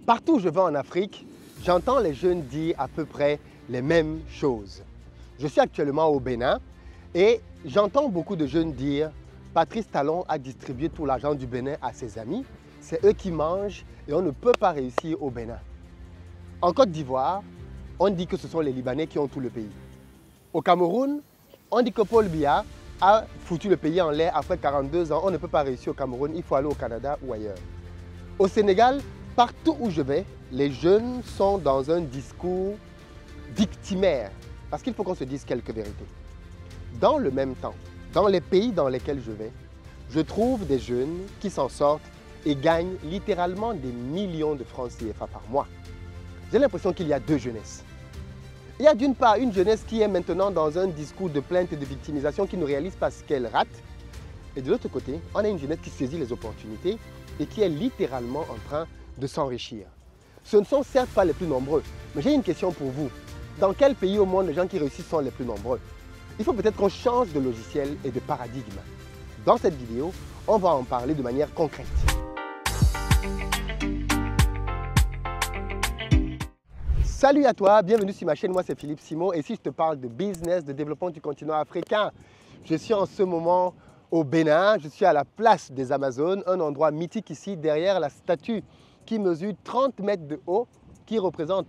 Partout où je vais en Afrique, j'entends les jeunes dire à peu près les mêmes choses. Je suis actuellement au Bénin et j'entends beaucoup de jeunes dire « Patrice Talon a distribué tout l'argent du Bénin à ses amis, c'est eux qui mangent et on ne peut pas réussir au Bénin ». En Côte d'Ivoire, on dit que ce sont les Libanais qui ont tout le pays. Au Cameroun, on dit que Paul Biya a foutu le pays en l'air après 42 ans. On ne peut pas réussir au Cameroun, il faut aller au Canada ou ailleurs. Au Sénégal, partout où je vais, les jeunes sont dans un discours victimaire. Parce qu'il faut qu'on se dise quelques vérités. Dans le même temps, dans les pays dans lesquels je vais, je trouve des jeunes qui s'en sortent et gagnent littéralement des millions de francs CFA par mois. J'ai l'impression qu'il y a deux jeunesses. Il y a d'une part une jeunesse qui est maintenant dans un discours de plainte et de victimisation qui ne réalise pas ce qu'elle rate. Et de l'autre côté, on a une jeunesse qui saisit les opportunités et qui est littéralement en train de s'enrichir. Ce ne sont certes pas les plus nombreux, mais j'ai une question pour vous. Dans quel pays au monde les gens qui réussissent sont les plus nombreux? Il faut peut-être qu'on change de logiciel et de paradigme. Dans cette vidéo, on va en parler de manière concrète. Salut à toi, bienvenue sur ma chaîne, moi c'est Philippe Simon et si je te parle de business, de développement du continent africain, je suis en ce moment au Bénin, je suis à la place des Amazones, un endroit mythique ici derrière la statue qui mesure 30 mètres de haut, qui représente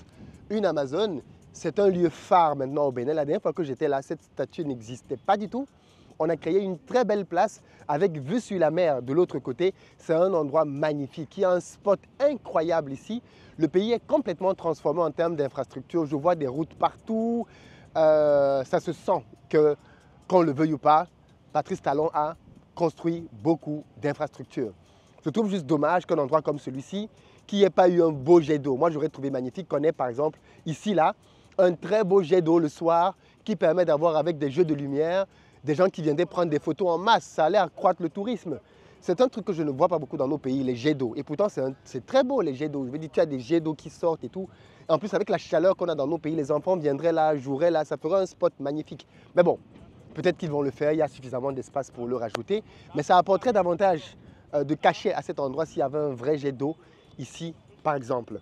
une Amazone. C'est un lieu phare maintenant au Bénin. La dernière fois que j'étais là, cette statue n'existait pas du tout. On a créé une très belle place avec vue sur la mer de l'autre côté. C'est un endroit magnifique. Il y a un spot incroyable ici. Le pays est complètement transformé en termes d'infrastructures. Je vois des routes partout. Ça se sent que, qu'on le veuille ou pas, Patrice Talon a construit beaucoup d'infrastructures. Je trouve juste dommage qu'un endroit comme celui-ci, qui n'ait pas eu un beau jet d'eau. Moi, j'aurais trouvé magnifique qu'on ait par exemple ici, là, un très beau jet d'eau le soir qui permet d'avoir avec des jeux de lumière des gens qui viendraient prendre des photos en masse. Ça allait accroître le tourisme. C'est un truc que je ne vois pas beaucoup dans nos pays, les jets d'eau. Et pourtant, c'est très beau, les jets d'eau. Je veux dire, tu as des jets d'eau qui sortent et tout. En plus, avec la chaleur qu'on a dans nos pays, les enfants viendraient là, joueraient là. Ça ferait un spot magnifique. Mais bon, peut-être qu'ils vont le faire. Il y a suffisamment d'espace pour le rajouter. Mais ça apporterait davantage de cachet à cet endroit s'il y avait un vrai jet d'eau ici, par exemple.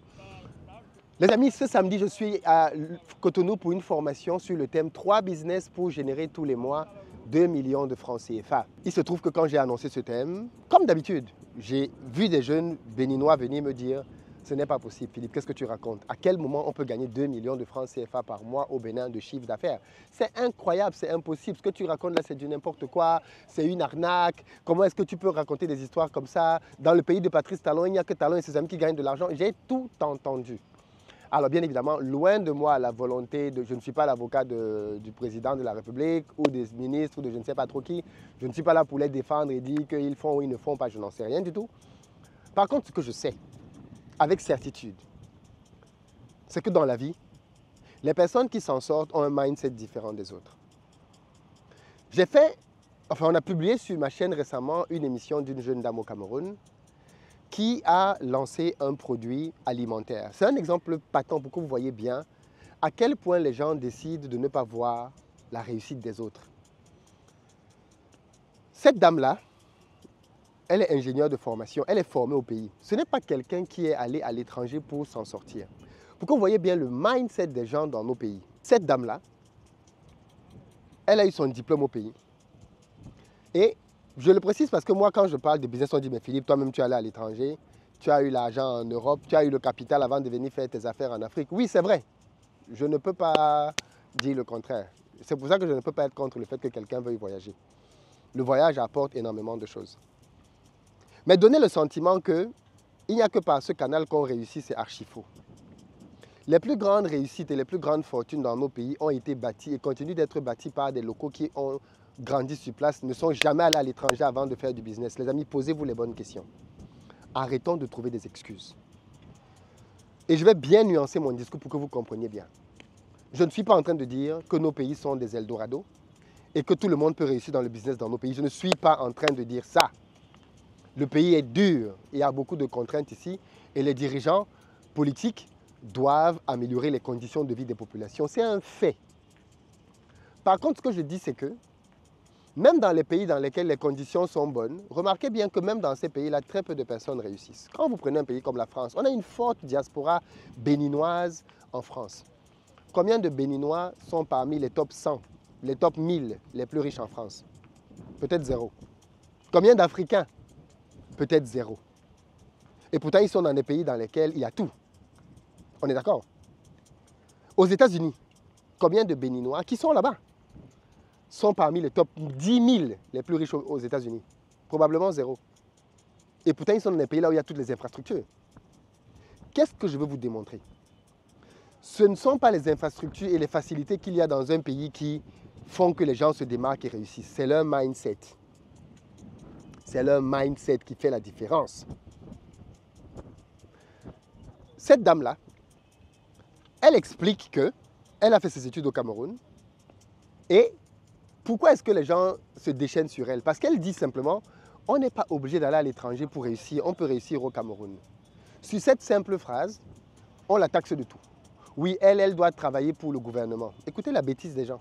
Les amis, ce samedi, je suis à Cotonou pour une formation sur le thème 3 business pour générer tous les mois 2 millions de francs CFA. Il se trouve que quand j'ai annoncé ce thème, comme d'habitude, j'ai vu des jeunes béninois venir me dire « Ce n'est pas possible, Philippe, qu'est-ce que tu racontes? À quel moment on peut gagner 2 millions de francs CFA par mois au Bénin de chiffre d'affaires? C'est incroyable, c'est impossible. Ce que tu racontes là, c'est du n'importe quoi, c'est une arnaque. Comment est-ce que tu peux raconter des histoires comme ça? Dans le pays de Patrice Talon, il n'y a que Talon et ses amis qui gagnent de l'argent. » J'ai tout entendu. Alors bien évidemment, loin de moi la volonté de... Je ne suis pas l'avocat du président de la République ou des ministres ou de je ne sais pas trop qui. Je ne suis pas là pour les défendre et dire qu'ils font ou ils ne font pas, je n'en sais rien du tout. Par contre, ce que je sais, avec certitude, c'est que dans la vie, les personnes qui s'en sortent ont un mindset différent des autres. On a publié sur ma chaîne récemment une émission d'une jeune dame au Cameroun qui a lancé un produit alimentaire. C'est un exemple patent pour que vous voyez bien à quel point les gens décident de ne pas voir la réussite des autres. Cette dame-là, elle est ingénieure de formation, elle est formée au pays. Ce n'est pas quelqu'un qui est allé à l'étranger pour s'en sortir. Pour que vous voyez bien le mindset des gens dans nos pays. Cette dame-là, elle a eu son diplôme au pays. Et je le précise parce que moi, quand je parle de business, on dit « Mais Philippe, toi-même, tu es allé à l'étranger, tu as eu l'argent en Europe, tu as eu le capital avant de venir faire tes affaires en Afrique. » Oui, c'est vrai. Je ne peux pas dire le contraire. C'est pour ça que je ne peux pas être contre le fait que quelqu'un veuille voyager. Le voyage apporte énormément de choses. Mais donner le sentiment qu'il n'y a que par ce canal qu'on réussit, c'est archi faux. Les plus grandes réussites et les plus grandes fortunes dans nos pays ont été bâties et continuent d'être bâties par des locaux qui ont grandi sur place, ne sont jamais allés à l'étranger avant de faire du business. Les amis, posez-vous les bonnes questions. Arrêtons de trouver des excuses. Et je vais bien nuancer mon discours pour que vous compreniez bien. Je ne suis pas en train de dire que nos pays sont des Eldorado et que tout le monde peut réussir dans le business dans nos pays. Je ne suis pas en train de dire ça. Le pays est dur, il y a beaucoup de contraintes ici et les dirigeants politiques doivent améliorer les conditions de vie des populations. C'est un fait. Par contre, ce que je dis, c'est que Même dans les pays dans lesquels les conditions sont bonnes, remarquez bien que même dans ces pays-là, très peu de personnes réussissent. Quand vous prenez un pays comme la France, on a une forte diaspora béninoise en France. Combien de Béninois sont parmi les top 100, les top 1000 les plus riches en France? Peut-être zéro. Combien d'Africains? Peut-être zéro. Et pourtant, ils sont dans des pays dans lesquels il y a tout. On est d'accord? Aux États-Unis, combien de Béninois qui sont là-bas sont parmi les top 10 000 les plus riches aux États-Unis? Probablement zéro. Et pourtant, ils sont dans des pays là où il y a toutes les infrastructures. Qu'est-ce que je veux vous démontrer? Ce ne sont pas les infrastructures et les facilités qu'il y a dans un pays qui font que les gens se démarquent et réussissent. C'est leur mindset. C'est leur mindset qui fait la différence. Cette dame-là, elle explique qu'elle a fait ses études au Cameroun et pourquoi est-ce que les gens se déchaînent sur elle? Parce qu'elle dit simplement, on n'est pas obligé d'aller à l'étranger pour réussir, on peut réussir au Cameroun. Sur cette simple phrase, on la taxe de tout. Oui, elle doit travailler pour le gouvernement. Écoutez la bêtise des gens.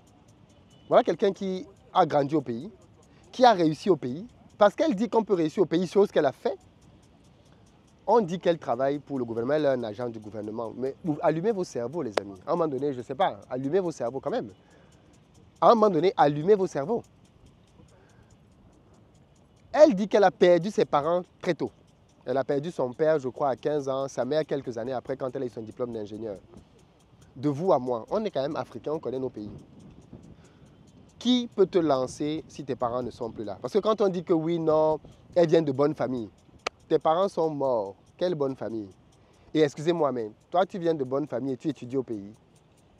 Voilà quelqu'un qui a grandi au pays, qui a réussi au pays, parce qu'elle dit qu'on peut réussir au pays, chose qu'elle a fait. On dit qu'elle travaille pour le gouvernement, elle est un agent du gouvernement. Mais allumez vos cerveaux, les amis. À un moment donné, je ne sais pas, allumez vos cerveaux quand même. À un moment donné, allumez vos cerveaux. Elle dit qu'elle a perdu ses parents très tôt. Elle a perdu son père, je crois, à 15 ans, sa mère quelques années après, quand elle a eu son diplôme d'ingénieur. De vous à moi, on est quand même africains, on connaît nos pays. Qui peut te lancer si tes parents ne sont plus là? Parce que quand on dit que oui, non, elle vient de bonne famille. Tes parents sont morts. Quelle bonne famille? Et excusez-moi, mais toi, tu viens de bonne famille et tu étudies au pays.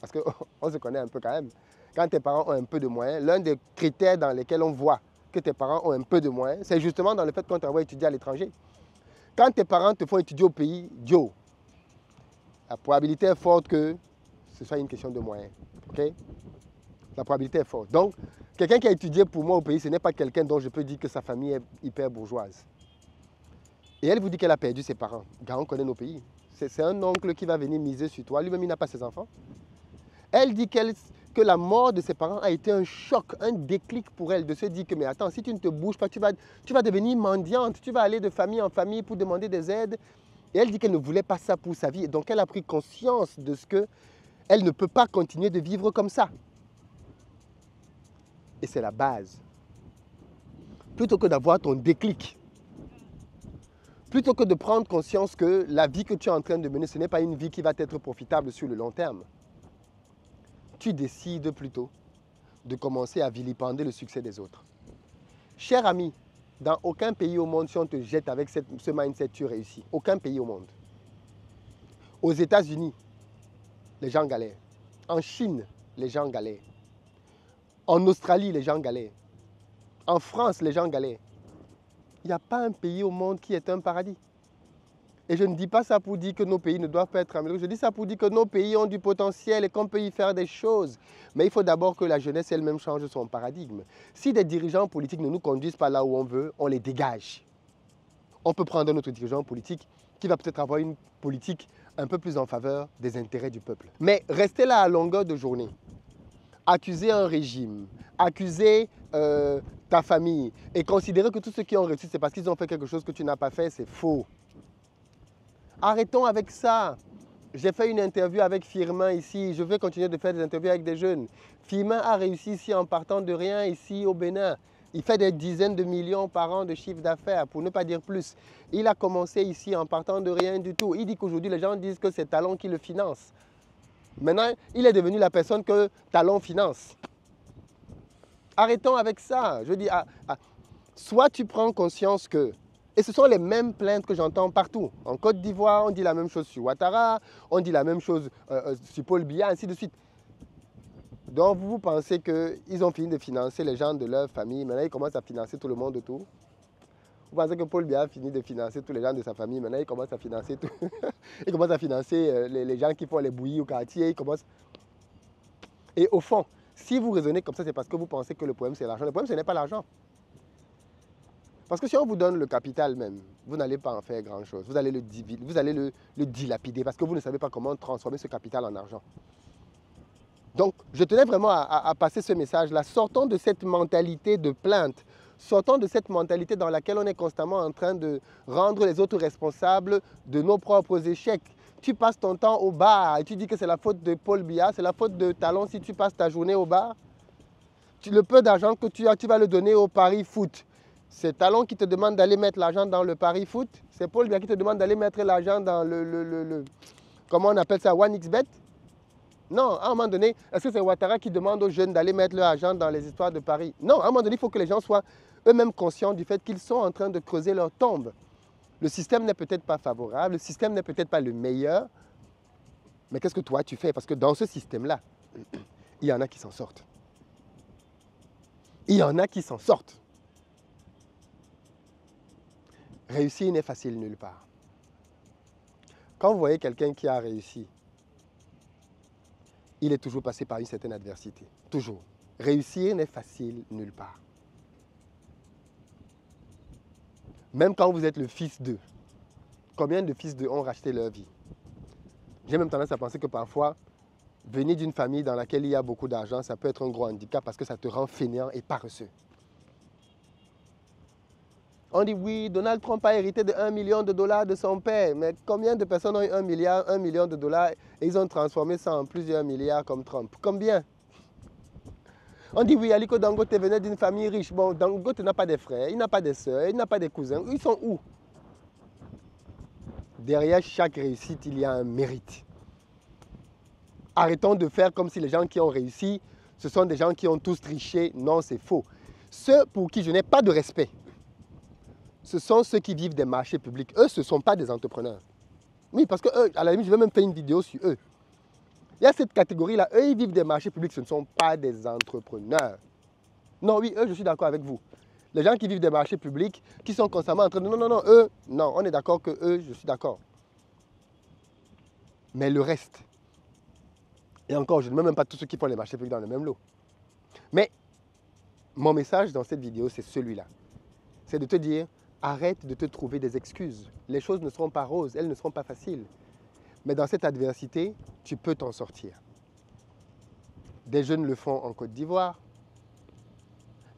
Parce qu'on se connaît un peu quand même. Quand tes parents ont un peu de moyens, l'un des critères dans lesquels on voit que tes parents ont un peu de moyens, c'est justement dans le fait qu'on t'envoie étudier à l'étranger. Quand tes parents te font étudier au pays, Dieu, la probabilité est forte que ce soit une question de moyens. Okay? La probabilité est forte. Donc, quelqu'un qui a étudié pour moi au pays, ce n'est pas quelqu'un dont je peux dire que sa famille est hyper bourgeoise. Et elle vous dit qu'elle a perdu ses parents. Car on connaît nos pays. C'est un oncle qui va venir miser sur toi. Lui-même, il n'a pas ses enfants. Elle dit que la mort de ses parents a été un choc, un déclic pour elle de se dire que, mais attends, si tu ne te bouges pas, tu vas devenir mendiante. Tu vas aller de famille en famille pour demander des aides. Et elle dit qu'elle ne voulait pas ça pour sa vie. Donc, elle a pris conscience de ce qu'elle ne peut pas continuer de vivre comme ça. Et c'est la base. Plutôt que d'avoir ton déclic, plutôt que de prendre conscience que la vie que tu es en train de mener, ce n'est pas une vie qui va t'être profitable sur le long terme, tu décides plutôt de commencer à vilipender le succès des autres. Cher ami, dans aucun pays au monde, si on te jette avec ce mindset, tu réussis. Aucun pays au monde. Aux États-Unis, les gens galèrent. En Chine, les gens galèrent. En Australie, les gens galèrent. En France, les gens galèrent. Il n'y a pas un pays au monde qui est un paradis. Et je ne dis pas ça pour dire que nos pays ne doivent pas être améliorés. Je dis ça pour dire que nos pays ont du potentiel et qu'on peut y faire des choses. Mais il faut d'abord que la jeunesse elle-même change son paradigme. Si des dirigeants politiques ne nous conduisent pas là où on veut, on les dégage. On peut prendre un autre dirigeant politique qui va peut-être avoir une politique un peu plus en faveur des intérêts du peuple. Mais rester là à longueur de journée, accuser un régime, accuser ta famille et considérer que tous ceux qui ont réussi, c'est parce qu'ils ont fait quelque chose que tu n'as pas fait, c'est faux. Arrêtons avec ça. J'ai fait une interview avec Firmin ici. Je vais continuer de faire des interviews avec des jeunes. Firmin a réussi ici en partant de rien ici au Bénin. Il fait des dizaines de millions par an de chiffre d'affaires, pour ne pas dire plus. Il a commencé ici en partant de rien du tout. Il dit qu'aujourd'hui, les gens disent que c'est Talon qui le finance. Maintenant, il est devenu la personne que Talon finance. Arrêtons avec ça. Je dis, soit tu prends conscience que... Et ce sont les mêmes plaintes que j'entends partout. En Côte d'Ivoire, on dit la même chose sur Ouattara, on dit la même chose sur Paul Biya, ainsi de suite. Donc vous pensez qu'ils ont fini de financer les gens de leur famille, maintenant ils commencent à financer tout le monde autour. Vous pensez que Paul Biya a fini de financer tous les gens de sa famille, maintenant il commence à financer tout. Il commence à financer les gens qui font les bouillies au quartier, il commence... Et au fond, si vous raisonnez comme ça, c'est parce que vous pensez que le problème c'est l'argent. Le problème ce n'est pas l'argent. Parce que si on vous donne le capital même, vous n'allez pas en faire grand-chose. Vous allez le dilapider parce que vous ne savez pas comment transformer ce capital en argent. Donc, je tenais vraiment à passer ce message-là. Sortons de cette mentalité de plainte. Sortons de cette mentalité dans laquelle on est constamment en train de rendre les autres responsables de nos propres échecs. Tu passes ton temps au bar et tu dis que c'est la faute de Paul Biya, c'est la faute de Talon si tu passes ta journée au bar. Le peu d'argent que tu as, tu vas le donner au pari foot. C'est Talon qui te demande d'aller mettre l'argent dans le pari foot. C'est Paul Biya qui te demande d'aller mettre l'argent dans comment on appelle ça, 1xBet. Non, à un moment donné, est-ce que c'est Ouattara qui demande aux jeunes d'aller mettre leur argent dans les histoires de Paris? Non, à un moment donné, il faut que les gens soient eux-mêmes conscients du fait qu'ils sont en train de creuser leur tombe. Le système n'est peut-être pas favorable, le système n'est peut-être pas le meilleur, mais qu'est-ce que toi tu fais? Parce que dans ce système-là, il y en a qui s'en sortent. Il y en a qui s'en sortent. Réussir n'est facile nulle part. Quand vous voyez quelqu'un qui a réussi, il est toujours passé par une certaine adversité. Toujours. Réussir n'est facile nulle part. Même quand vous êtes le fils d'eux, combien de fils d'eux ont racheté leur vie? J'ai même tendance à penser que parfois, venir d'une famille dans laquelle il y a beaucoup d'argent, ça peut être un gros handicap parce que ça te rend fainéant et paresseux. On dit oui, Donald Trump a hérité de 1 million de dollars de son père, mais combien de personnes ont eu 1 million de dollars et ils ont transformé ça en plusieurs milliards comme Trump? Combien? On dit oui, Aliko Dangote venait d'une famille riche. Bon, Dangote n'a pas de frères, il n'a pas de sœurs, il n'a pas de cousins. Ils sont où? Derrière chaque réussite, il y a un mérite. Arrêtons de faire comme si les gens qui ont réussi, ce sont des gens qui ont tous triché. Non, c'est faux. Ceux pour qui je n'ai pas de respect, ce sont ceux qui vivent des marchés publics. Eux, ce ne sont pas des entrepreneurs. Oui, parce que eux, à la limite, je vais même faire une vidéo sur eux. Il y a cette catégorie-là. Eux, ils vivent des marchés publics. Ce ne sont pas des entrepreneurs. Non, oui, eux, je suis d'accord avec vous. Les gens qui vivent des marchés publics, qui sont constamment en train de... Non, non, non, eux, non, on est d'accord que eux, je suis d'accord. Mais le reste, et encore, je ne mets même pas tous ceux qui font les marchés publics dans le même lot. Mais mon message dans cette vidéo, c'est celui-là. C'est de te dire, arrête de te trouver des excuses. Les choses ne seront pas roses, elles ne seront pas faciles. Mais dans cette adversité, tu peux t'en sortir. Des jeunes le font en Côte d'Ivoire,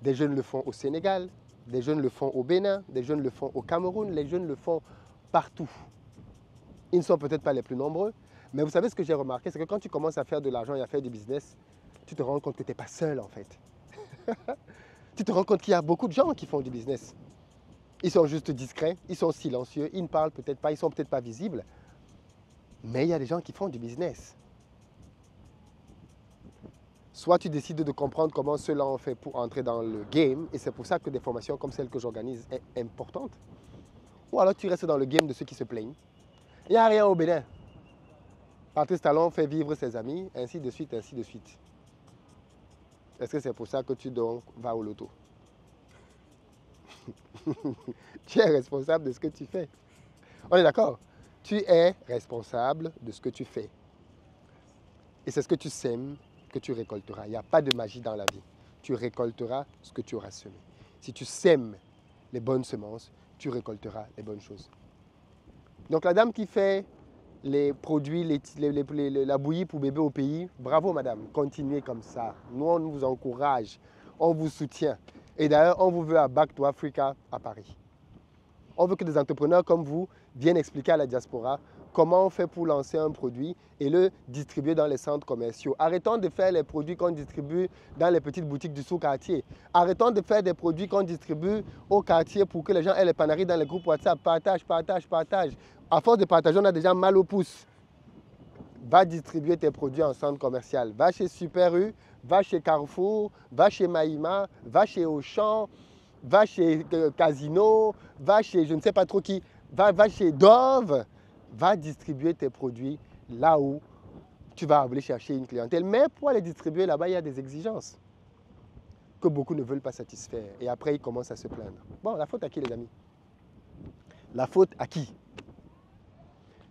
des jeunes le font au Sénégal, des jeunes le font au Bénin, des jeunes le font au Cameroun, les jeunes le font partout. Ils ne sont peut-être pas les plus nombreux, mais vous savez ce que j'ai remarqué, c'est que quand tu commences à faire de l'argent et à faire du business, tu te rends compte que tu n'es pas seul en fait. Tu te rends compte qu'il y a beaucoup de gens qui font du business. Ils sont juste discrets, ils sont silencieux, ils ne parlent peut-être pas, ils ne sont peut-être pas visibles, mais il y a des gens qui font du business. Soit tu décides de comprendre comment ceux-là ont fait pour entrer dans le game, et c'est pour ça que des formations comme celle que j'organise est importante. Ou alors tu restes dans le game de ceux qui se plaignent. Il n'y a rien au Bénin. Patrice Talon fait vivre ses amis, ainsi de suite, ainsi de suite. Est-ce que c'est pour ça que tu donc vas au loto? Tu es responsable de ce que tu fais. On est d'accord? Tu es responsable de ce que tu fais. Et c'est ce que tu sèmes que tu récolteras. Il n'y a pas de magie dans la vie. Tu récolteras ce que tu auras semé. Si tu sèmes les bonnes semences, tu récolteras les bonnes choses. Donc la dame qui fait les produits, la bouillie pour bébé au pays, bravo madame, continuez comme ça. Nous on vous encourage, on vous soutient. Et d'ailleurs on vous veut à Back to Africa à Paris. On veut que des entrepreneurs comme vous viennent expliquer à la diaspora comment on fait pour lancer un produit et le distribuer dans les centres commerciaux. Arrêtons de faire les produits qu'on distribue dans les petites boutiques du sous-quartier. Arrêtons de faire des produits qu'on distribue au quartier pour que les gens aient les panaries dans les groupes WhatsApp. Partage, partage, partage. À force de partager, on a déjà mal au pouce. Va distribuer tes produits en centre commercial. Va chez Super U, va chez Carrefour, va chez Maïma, va chez Auchan, va chez Casino, va chez je ne sais pas trop qui, va chez Dove. Va distribuer tes produits là où tu vas aller chercher une clientèle. Mais pour les distribuer là-bas, il y a des exigences que beaucoup ne veulent pas satisfaire. Et après, ils commencent à se plaindre. Bon, la faute à qui, les amis? La faute à qui?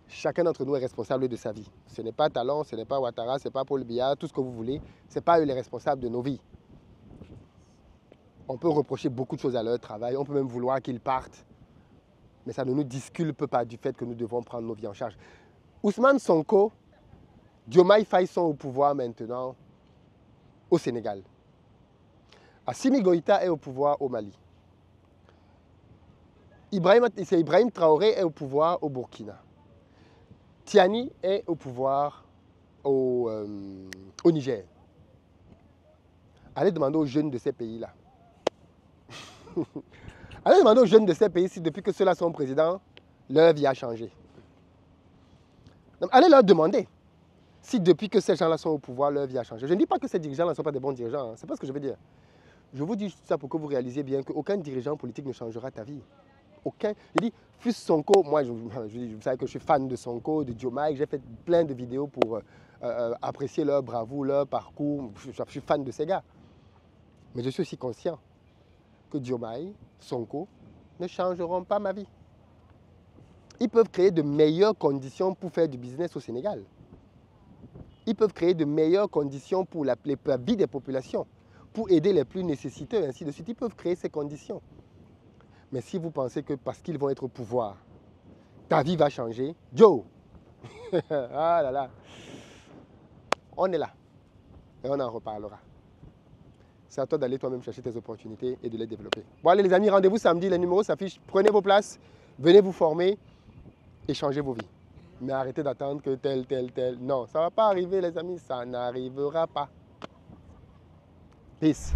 Chacun d'entre nous est responsable de sa vie. Ce n'est pas Talon, ce n'est pas Ouattara, ce n'est pas Paul Biya, tout ce que vous voulez. Ce n'est pas eux les responsables de nos vies. On peut reprocher beaucoup de choses à leur travail, on peut même vouloir qu'ils partent. Mais ça ne nous disculpe pas du fait que nous devons prendre nos vies en charge. Ousmane Sonko, Diomaye Faye sont au pouvoir maintenant. au Sénégal. Assimi Goïta est au pouvoir au Mali. Ibrahim Traoré est au pouvoir au Burkina. Tiani est au pouvoir au Niger. Allez demander aux jeunes de ces pays-là. Allez demander aux jeunes de ces pays si depuis que ceux-là sont présidents, leur vie a changé. Donc, allez leur demander si depuis que ces gens-là sont au pouvoir, leur vie a changé. Je ne dis pas que ces dirigeants-là ne sont pas des bons dirigeants, hein. Ce n'est pas ce que je veux dire. Je vous dis ça pour que vous réalisiez bien qu'aucun dirigeant politique ne changera ta vie. Aucun. Je dis, fût Sonko, moi, vous savez que je suis fan de Sonko, de Diomaye, j'ai fait plein de vidéos pour apprécier leur bravoure, leur parcours. Je suis fan de ces gars. Mais je suis aussi conscient que Diomaye, Sonko ne changeront pas ma vie. Ils peuvent créer de meilleures conditions pour faire du business au Sénégal. Ils peuvent créer de meilleures conditions pour la vie des populations, pour aider les plus nécessiteux, ainsi de suite. Ils peuvent créer ces conditions. Mais si vous pensez que parce qu'ils vont être au pouvoir, ta vie va changer, Joe, ah là là, on est là et on en reparlera. C'est à toi d'aller toi-même chercher tes opportunités et de les développer. Bon allez les amis, rendez-vous samedi, les numéros s'affichent, prenez vos places, venez vous former et changez vos vies. Mais arrêtez d'attendre que tel. Non, ça ne va pas arriver les amis, ça n'arrivera pas. Peace.